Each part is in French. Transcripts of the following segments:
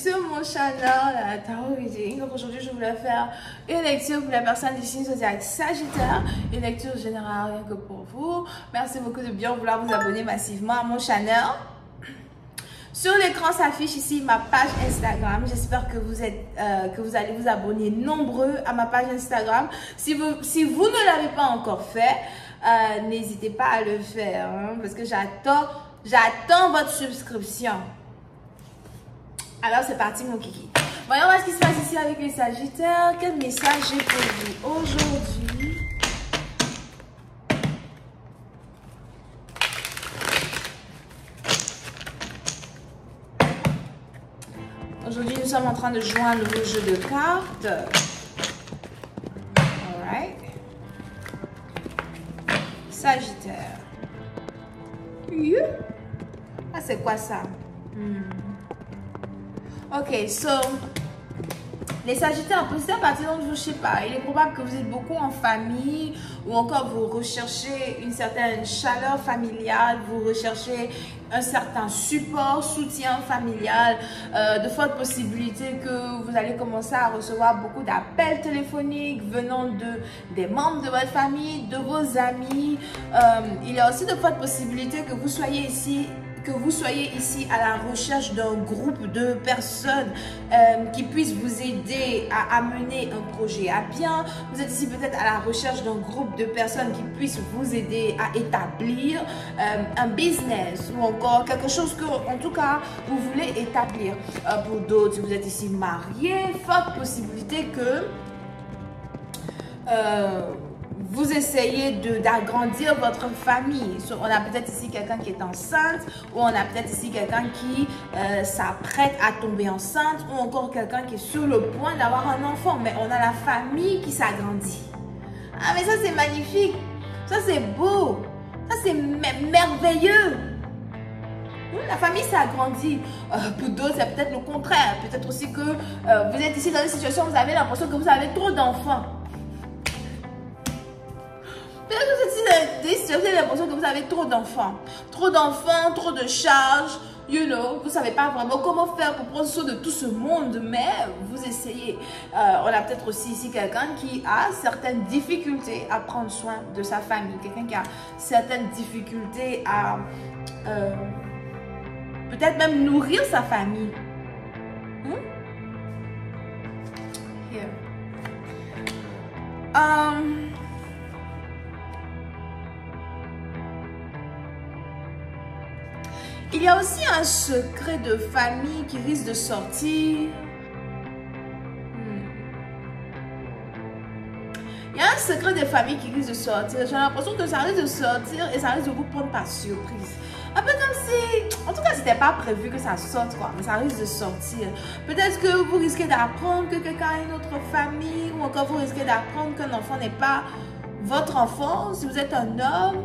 sur mon channel Tarot Reading. Donc aujourd'hui je voulais faire une lecture pour les personnes du signe zodiaque Sagittaire, une lecture générale rien que pour vous. Merci beaucoup de bien vouloir vous abonner massivement à mon channel. Sur l'écran s'affiche ici ma page Instagram. J'espère que vous allez vous abonner nombreux à ma page Instagram. Si vous ne l'avez pas encore fait, n'hésitez pas à le faire hein, parce que j'attends votre subscription. Alors c'est parti mon kiki. Voyons voir ce qui se passe ici avec les Sagittaires. Quel message j'ai pour vous aujourd'hui? Aujourd'hui, nous sommes en train de jouer un nouveau jeu de cartes. Alright. Sagittaire. Ah, c'est quoi ça? Ok, so, les Sagittaires, posez à partir d'aujourd'hui, je ne sais pas, il est probable que vous êtes beaucoup en famille ou encore vous recherchez une certaine chaleur familiale, vous recherchez un certain support, soutien familial, de fortes possibilités que vous allez commencer à recevoir beaucoup d'appels téléphoniques venant des membres de votre famille, de vos amis. Il y a aussi de fortes possibilités que vous soyez ici à la recherche d'un groupe de personnes qui puissent vous aider à amener un projet à bien. Vous êtes ici peut-être à la recherche d'un groupe de personnes qui puissent vous aider à établir un business ou encore quelque chose que, en tout cas, vous voulez établir. Pour d'autres, si vous êtes ici marié, forte possibilité que vous essayez d'agrandir votre famille. On a peut-être ici quelqu'un qui est enceinte ou on a peut-être ici quelqu'un qui s'apprête à tomber enceinte ou encore quelqu'un qui est sur le point d'avoir un enfant. Mais on a la famille qui s'agrandit. Ah mais ça c'est magnifique. Ça c'est beau. Ça c'est merveilleux. La famille s'agrandit. Pour d'autres c'est peut-être le contraire. Peut-être aussi que vous êtes ici dans une situation où vous avez l'impression que vous avez trop d'enfants. Peut-être que vous êtes des situations, vous avez l'impression que vous avez trop d'enfants, trop de charges, vous ne savez pas vraiment comment faire pour prendre soin de tout ce monde, mais vous essayez. On a peut-être aussi ici quelqu'un qui a certaines difficultés à prendre soin de sa famille, quelqu'un qui a certaines difficultés à peut-être même nourrir sa famille. Here. Il y a aussi un secret de famille qui risque de sortir. Il y a un secret de famille qui risque de sortir. J'ai l'impression que ça risque de sortir et ça risque de vous prendre par surprise. Un peu comme si, en tout cas, c'était pas prévu que ça sorte, quoi, mais ça risque de sortir. Peut-être que vous risquez d'apprendre que quelqu'un a une autre famille ou encore vous risquez d'apprendre qu'un enfant n'est pas votre enfant si vous êtes un homme.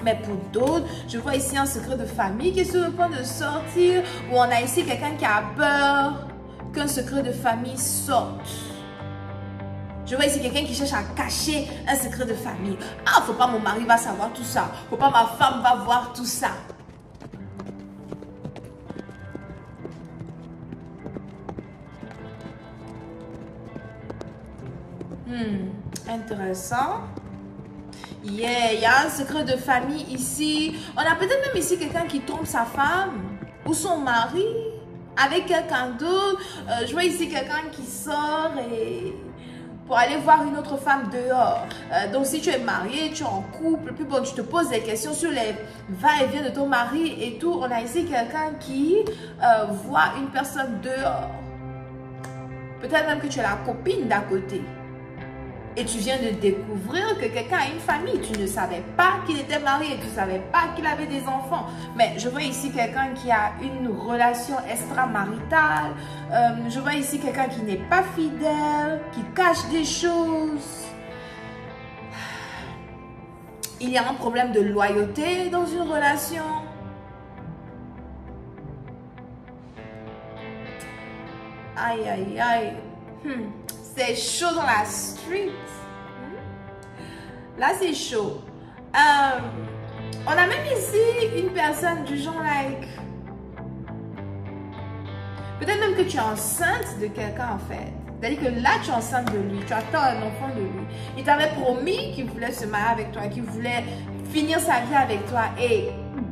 Mais pour d'autres, je vois ici un secret de famille qui est sur le point de sortir, où on a ici quelqu'un qui a peur qu'un secret de famille sorte. Je vois ici quelqu'un qui cherche à cacher un secret de famille. Ah, faut pas mon mari va savoir tout ça. Faut pas ma femme va voir tout ça. Intéressant. Yeah, il y a un secret de famille ici. On a peut-être même ici quelqu'un qui trompe sa femme ou son mari avec quelqu'un d'autre. Je vois ici quelqu'un qui sort pour aller voir une autre femme dehors. Donc si tu es marié, tu es en couple, puis bon, tu te poses des questions sur les va-et-vient de ton mari et tout. On a ici quelqu'un qui voit une personne dehors. Peut-être même que tu es la copine d'à côté. Et tu viens de découvrir que quelqu'un a une famille. Tu ne savais pas qu'il était marié. Tu ne savais pas qu'il avait des enfants. Mais je vois ici quelqu'un qui a une relation extramaritale. Je vois ici quelqu'un qui n'est pas fidèle, qui cache des choses. Il y a un problème de loyauté dans une relation. Aïe, aïe, aïe. C'est chaud dans la street. Là, c'est chaud. On a même ici une personne du genre like Peut-être même que tu es enceinte de quelqu'un en fait. C'est-à-dire que là, tu es enceinte de lui, tu attends un enfant de lui. Il t'avait promis qu'il voulait se marier avec toi, qu'il voulait finir sa vie avec toi. Et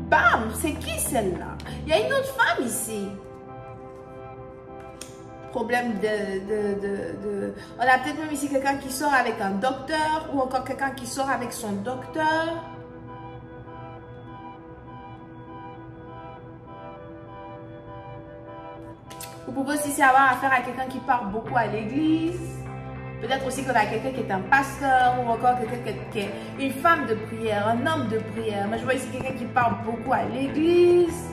bam, c'est qui celle-là? Il y a une autre femme ici. Problème On a peut-être même ici quelqu'un qui sort avec un docteur ou encore quelqu'un qui sort avec son docteur. Vous pouvez aussi avoir affaire à quelqu'un qui part beaucoup à l'église. Peut-être aussi qu'on a quelqu'un qui est un pasteur ou encore quelqu'un qui est une femme de prière, un homme de prière. Mais je vois ici quelqu'un qui part beaucoup à l'église.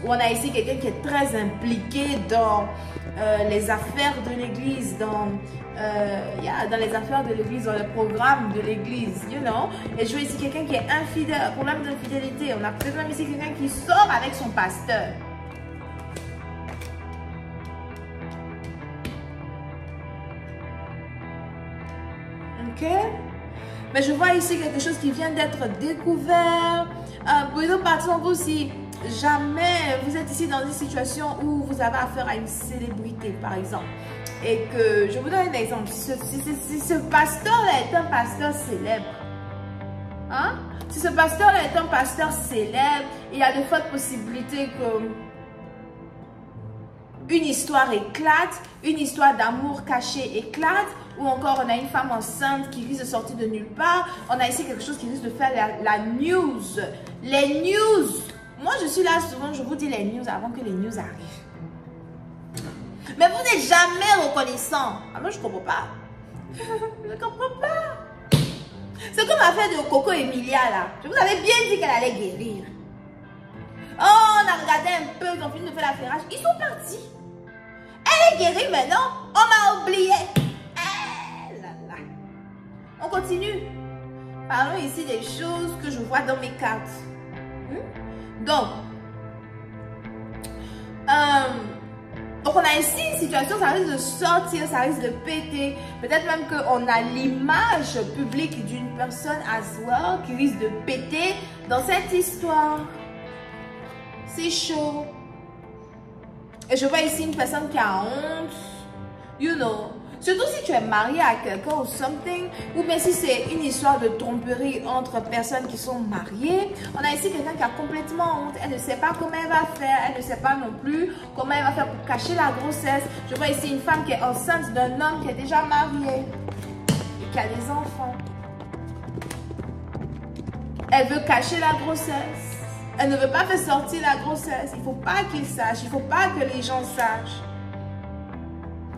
Ou on a ici quelqu'un qui est très impliqué dans les affaires de l'église, dans les affaires de l'église, dans le programme de l'église, you know. Et je vois ici quelqu'un qui est infidèle, problème d'infidélité. On a peut-être même ici quelqu'un qui sort avec son pasteur. Ok? Mais je vois ici quelque chose qui vient d'être découvert. Pour une autre partie, vous aussi, jamais vous êtes ici dans une situation où vous avez affaire à une célébrité, par exemple. Et que, je vous donne un exemple, si ce pasteur-là est un pasteur célèbre, hein? Si ce pasteur-là est un pasteur célèbre, il y a de fortes possibilités que une histoire éclate, une histoire d'amour caché éclate, ou encore on a une femme enceinte qui risque de sortir de nulle part. On a ici quelque chose qui risque de faire la news. Les news. Moi, je suis là souvent, je vous dis les news avant que les news arrivent. Mais vous n'êtes jamais reconnaissant. Ah, moi, je ne comprends pas. Je ne comprends pas. C'est comme l'affaire de Coco Emilia, là. Je vous avais bien dit qu'elle allait guérir. Oh, on a regardé un peu, ils ont fini de faire l'affairage. Ils sont partis. Elle est guérie maintenant. On m'a oublié. Eh là là. On continue. Parlons ici des choses que je vois dans mes cartes. Donc, on a ici une situation, ça risque de sortir, ça risque de péter. Peut-être même qu'on a l'image publique d'une personne as well qui risque de péter dans cette histoire. C'est chaud. Et je vois ici une personne qui a honte. You know. Surtout si tu es marié à quelqu'un ou something, ou bien si c'est une histoire de tromperie entre personnes qui sont mariées. On a ici quelqu'un qui a complètement honte. Elle ne sait pas comment elle va faire. Elle ne sait pas non plus comment elle va faire pour cacher la grossesse. Je vois ici une femme qui est enceinte d'un homme qui est déjà marié et qui a des enfants. Elle veut cacher la grossesse. Elle ne veut pas faire sortir la grossesse. Il ne faut pas qu'il sache. Il ne faut pas que les gens sachent.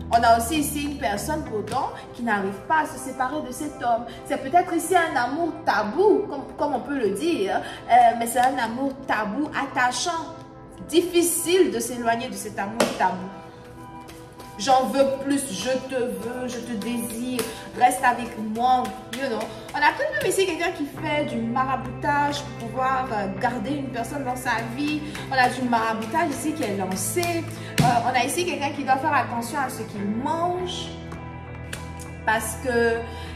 On a aussi ici une personne pourtant qui n'arrive pas à se séparer de cet homme. C'est peut-être ici un amour tabou, comme on peut le dire, mais c'est un amour tabou, attachant. Difficile de s'éloigner de cet amour tabou. J'en veux plus, je te veux, je te désire, reste avec moi, you know. On a peut-être même ici quelqu'un qui fait du maraboutage pour pouvoir garder une personne dans sa vie. On a du maraboutage ici qui est lancé. On a ici quelqu'un qui doit faire attention à ce qu'il mange. Parce que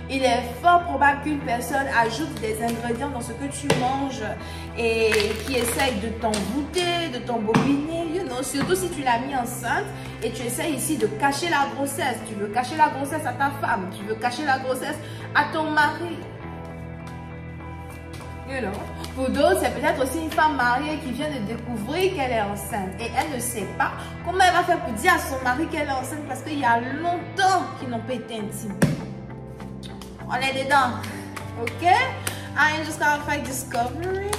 il est fort probable qu'une personne ajoute des ingrédients dans ce que tu manges et qui essaye de t'envoûter, de t'embobiner, you know, surtout si tu l'as mis enceinte et tu essayes ici de cacher la grossesse. Tu veux cacher la grossesse à ta femme, tu veux cacher la grossesse à ton mari. You know. Pour d'autres, c'est peut-être aussi une femme mariée qui vient de découvrir qu'elle est enceinte et elle ne sait pas comment elle va faire pour dire à son mari qu'elle est enceinte parce qu'il y a longtemps qu'ils n'ont pas été intimes. On est dedans, ok? Angels Clarify Discovery.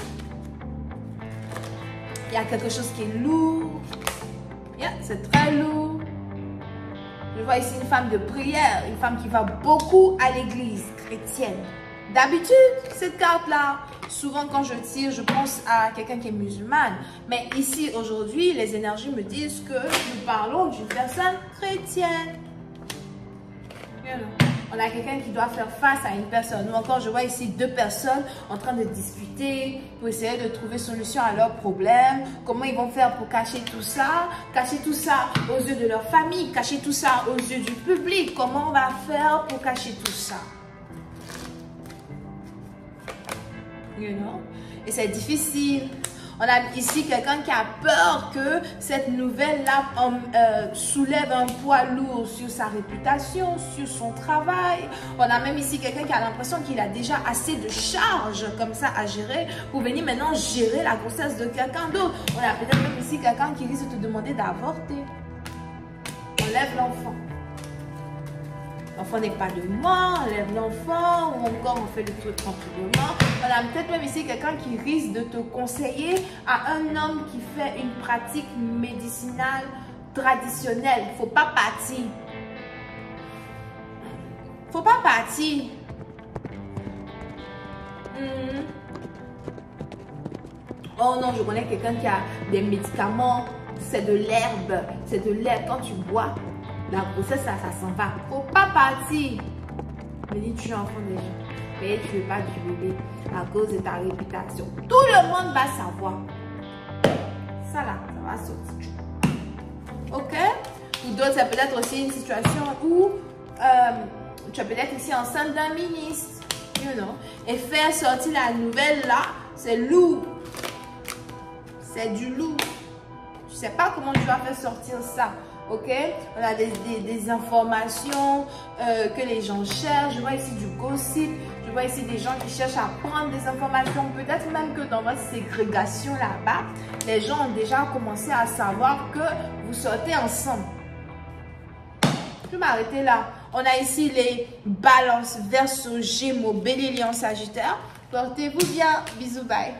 Il y a quelque chose qui est lourd. Yeah, c'est très lourd. Je vois ici une femme de prière, une femme qui va beaucoup à l'église chrétienne. D'habitude, cette carte-là, souvent quand je tire, je pense à quelqu'un qui est musulmane. Mais ici, aujourd'hui, les énergies me disent que nous parlons d'une personne chrétienne. On a quelqu'un qui doit faire face à une personne. Ou encore, je vois ici deux personnes en train de discuter pour essayer de trouver solution à leurs problèmes. Comment ils vont faire pour cacher tout ça aux yeux de leur famille, cacher tout ça aux yeux du public. Comment on va faire pour cacher tout ça? You know? Et c'est difficile. On a ici quelqu'un qui a peur que cette nouvelle-là soulève un poids lourd sur sa réputation, sur son travail. On a même ici quelqu'un qui a l'impression qu'il a déjà assez de charges comme ça à gérer pour venir maintenant gérer la grossesse de quelqu'un d'autre. On a peut-être même ici quelqu'un qui risque de te demander d'avorter. Enlève l'enfant. L'enfant n'est pas de moi, enlève l'enfant, ou encore on fait le truc tranquillement. On a peut-être même ici quelqu'un qui risque de te conseiller à un homme qui fait une pratique médicinale traditionnelle. Faut pas partir. Faut pas partir. Oh non, je connais quelqu'un qui a des médicaments, c'est de l'herbe, c'est de l'herbe. Quand tu bois, la grossesse, ça s'en va. Faut pas partir. Me dis, tu es enfant déjà. Mais tu veux pas du bébé à cause de ta réputation. Tout le monde va savoir. Ça là, ça va sortir. Ok? Ou d'autres, c'est peut-être aussi une situation où tu es peut-être ici enceinte d'un ministre. You know? Et faire sortir la nouvelle là, c'est lourd. C'est du lourd. Je sais pas comment tu vas faire sortir ça. Ok, on a des informations que les gens cherchent. Je vois ici du gossip. Je vois ici des gens qui cherchent à prendre des informations. Peut-être même que dans votre ségrégation là-bas, les gens ont déjà commencé à savoir que vous sortez ensemble. Je vais m'arrêter là. On a ici les balances, Verseau, Gémeaux, Bélier, Lion, Sagittaire. Portez-vous bien. Bisous, bye.